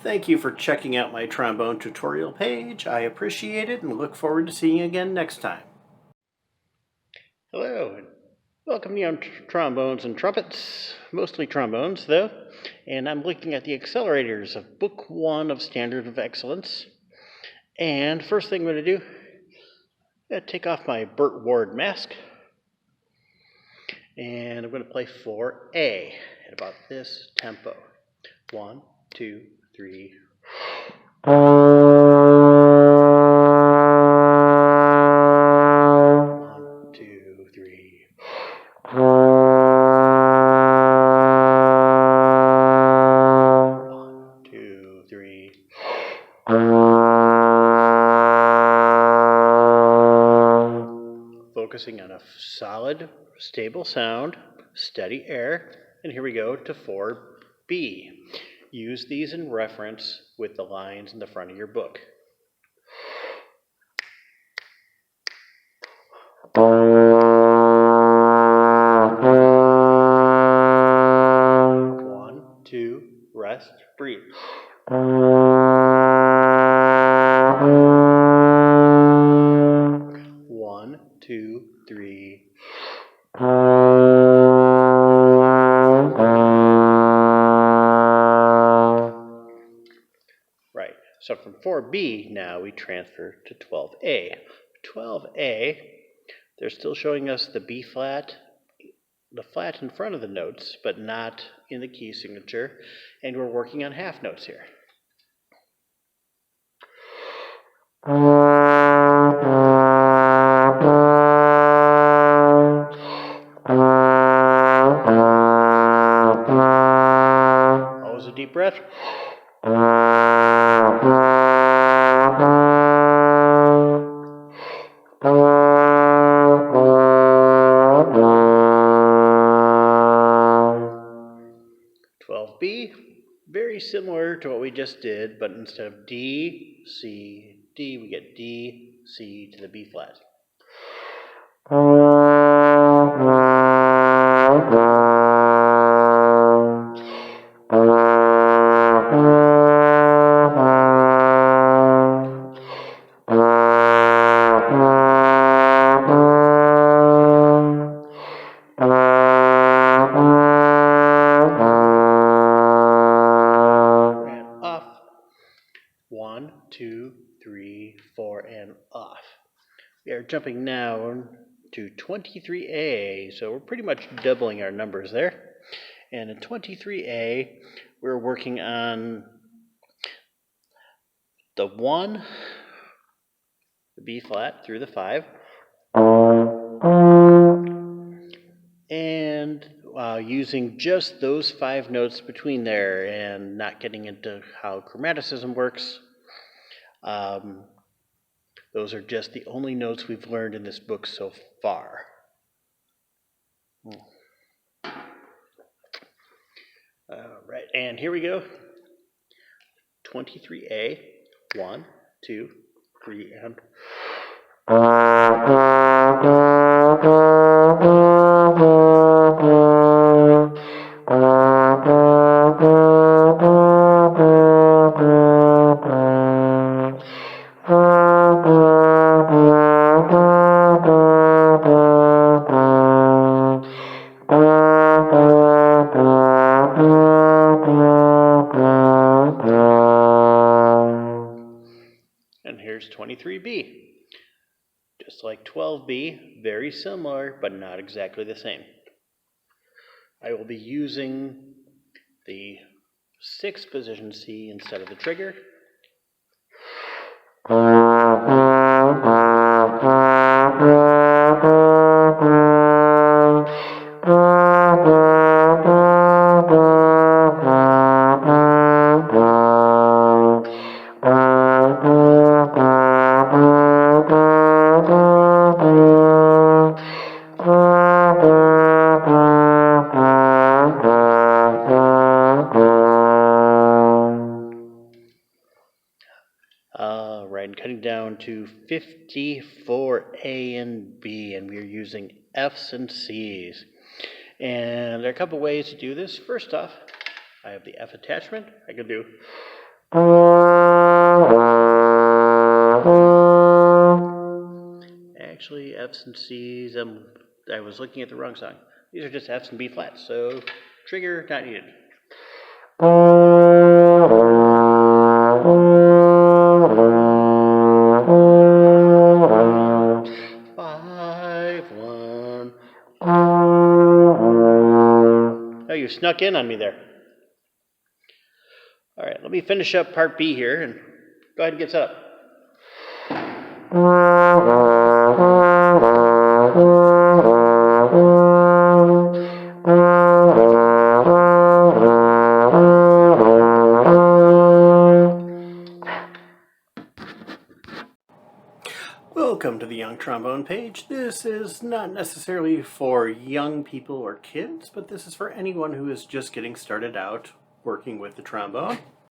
Thank you for checking out my trombone tutorial page. I appreciate it and look forward to seeing you again next time. Hello, and welcome to Trombones and Trumpets, mostly trombones though, and I'm looking at the Accelerators of Book 1 of Standard of Excellence. And first thing I'm going to do, I'm going to take off my Burt Ward mask, and I'm going to play 4A at about this tempo. 1, 2, 3. 1, 2, 3. 1, 2, 3. Focusing on a solid, stable sound, steady air, and here we go to 4B. Use these in reference with the lines in the front of your book. 1, 2, rest, breathe. 1, 2, 3. Right, so from 4B now we transfer to 12A. 12A, they're still showing us the B flat, the flat in front of the notes, but not in the key signature, and we're working on half notes here. Always a deep breath. 12B, very similar to what we just did, but instead of D, C, D, we get D, C to the B flat. Off. 1, 2, 3, 4, and off. We are jumping now to 23A, so we're pretty much doubling our numbers there. And in 23A, we're working on the 1, the B flat through the 5, and using just those 5 notes between there and not getting into how chromaticism works. Those are just the only notes we've learned in this book so far. All right, and here we go. 23A, 1, 2, 3, and... And here's 23B. Just like 12B, very similar, but not exactly the same. I will be using the 6th position C instead of the trigger. Right, and cutting down to 54A and B, and we're using F's and C's. And there are a couple ways to do this. First off, I have the F attachment. I can do Actually, F's and C's, I was looking at the wrong song. These are just F's and B flats, so trigger not needed. 5-1. Oh, you snuck in on me there. All right, let me finish up part B here and go ahead and get set up. Welcome to the Young Trombone page. This is not necessarily for young people or kids, but this is for anyone who is just getting started out working with the trombone.